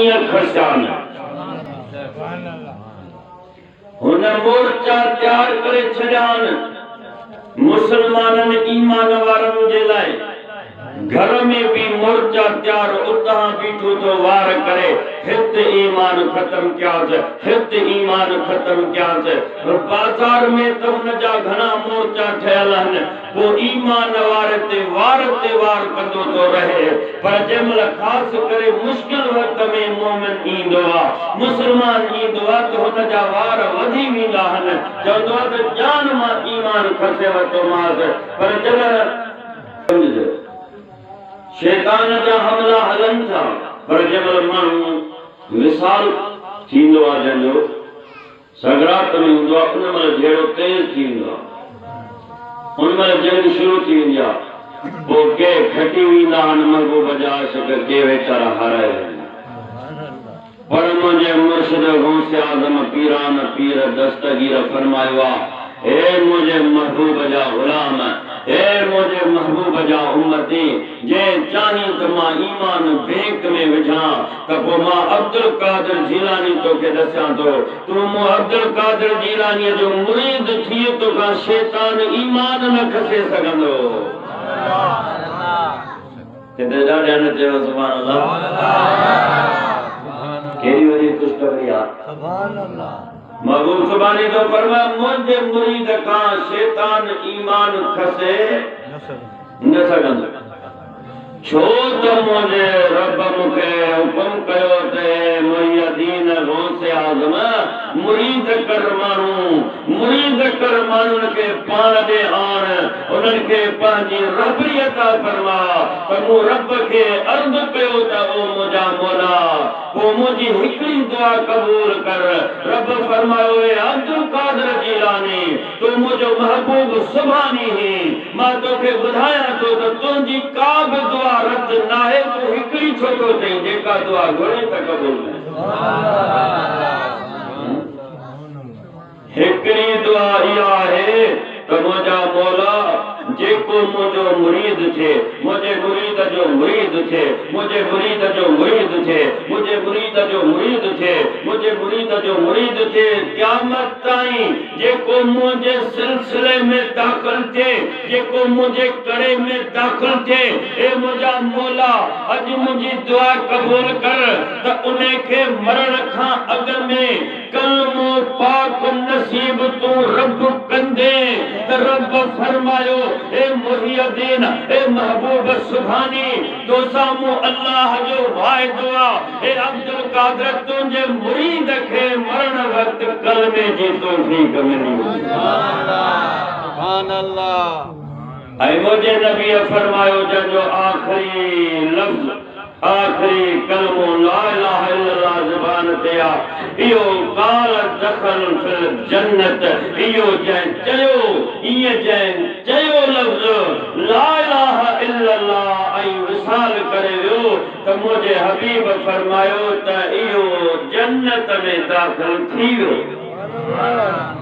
ईअं खसान हुन मोर्चा तैयार करे छॾियान मुसलमाननि ईमान वारनि जे लाइ घर में भी मोर्चा तैयार उतां बीठो तो वार करे हित ईमान खत्म कियास हित ईमान खत्म कियास बाजार में तो हुन जा घणा मोर्चा ठहियल आहिनि पोइ ईमान वारे ते वार कंदो तो रहे पर जंहिंमहिल ख़ासि करे मुश्किल वक़्त में मोमिन ईंदो आहे मुसलमान ईंदो आहे त हुन जा वार वधी वेंदा आहिनि चवंदो आहे त जान मां ईमान खसे वरितोमांसि पर जॾहिं शैतान जा हमला हलन था पर जंहिंमहिल माण्हू विसाल थींदो आहे जंहिंजो सगरात में हूंदो आहे उन महिल जहिड़ो तेज़ थींदो आहे उन महिल जंग शुरू थी वेंदी आहे पोइ के खटी वेंदा आहिनि महबूब जा आशिक़ के वेचारा हाराए वेंदा पर मुंहिंजे मुर्शिद गौसे आज़म पीरान पीर दस्तगीर फरमायो आहे हे मुंहिंजे महबूब जा ग़ुलाम हे मुझे महबूब जा उम्मती जे चाही तो मां ईमान बैंक में विझां त पोइ मां अब्दुल कादिर जीलानी तोखे दसां थो तूं मूं अब्दुल कादिर जीलानी जो मुरीद थी तोखां शैतान ईमान न खसे सघंदो किथे ॾाढा न चयो सुभान अल्लाह केड़ी वॾी ख़ुशख़बरी आहे सुभान अल्लाह महबूब सुभानी तो फरमाया मुझे मुरीद का शैतान ईमान खसे न सघंदो छो त मुझे रब मूंखे हुकुम कयो ते मुहियदीन गौसे आज़म मुरीद कर माण्हुनि खे पाण ॾे आण उन्हनि खे पंहिंजी रबरी अता फरमा त मूं रब खे अर्ज़ कयो त ओ मुंहिंजा मौला पोइ मुंहिंजी हिकिड़ी दुआ क़बूल कर रब फरमायो ए अब्दुल कादिर जीलानी तूं मुंहिंजो महबूब सुभानी ही मां तोखे ॿुधायां थो त तुंहिंजी का बि दुआ रद्द नाहे तूं हिकिड़ी छो थो चई जेका दुआ घुरे त क़बूल हिकिड़ी दुआ इहा आहे त मुंहिंजा मौला जेको मुंहिंजो मुरीद थे मुझे मुरीद जो मुरीद थे मुझे मुरीद जो मुरीद थे मुझे मुरीद जो मुरीद थे मुझे मुरीद जो मुरीद थे क़यामत ताईं जेको मुझे सिलसिले में दाखिल थे जेको मुझे कड़े में दाखिल थे ए मुझा मौला अज मुझी दुआ कबूल कर त उन्हें के मरण खां अग में कलमो पाक नसीब तू रब कंदे त रब फरमायो ए मुहियदीन ए महबूब सुभानी तो सामू अल्लाह जो वायदो आहे ए अब्दुल कादिर तुंहिंजे मुरीद खे मरण वक्त कलमे जी तौफीक मिली सुभान अल्लाह ऐं मुंहिंजे नबी फरमायो जंहिंजो आखिरी लफ्ज़ आखिरी कलमो ला इलाहा इल्लल्लाह ज़ुबान ते आहे इहो काल दखल फिल जन्नत इहो जंहिं चयो ईअं जंहिं चयो लफ़्ज़ ला इलाहा इल्लल्लाह ऐं विसाल करे वियो त मुंहिंजे हबीब फरमायो त इहो जन्नत में दाख़िल थी वियो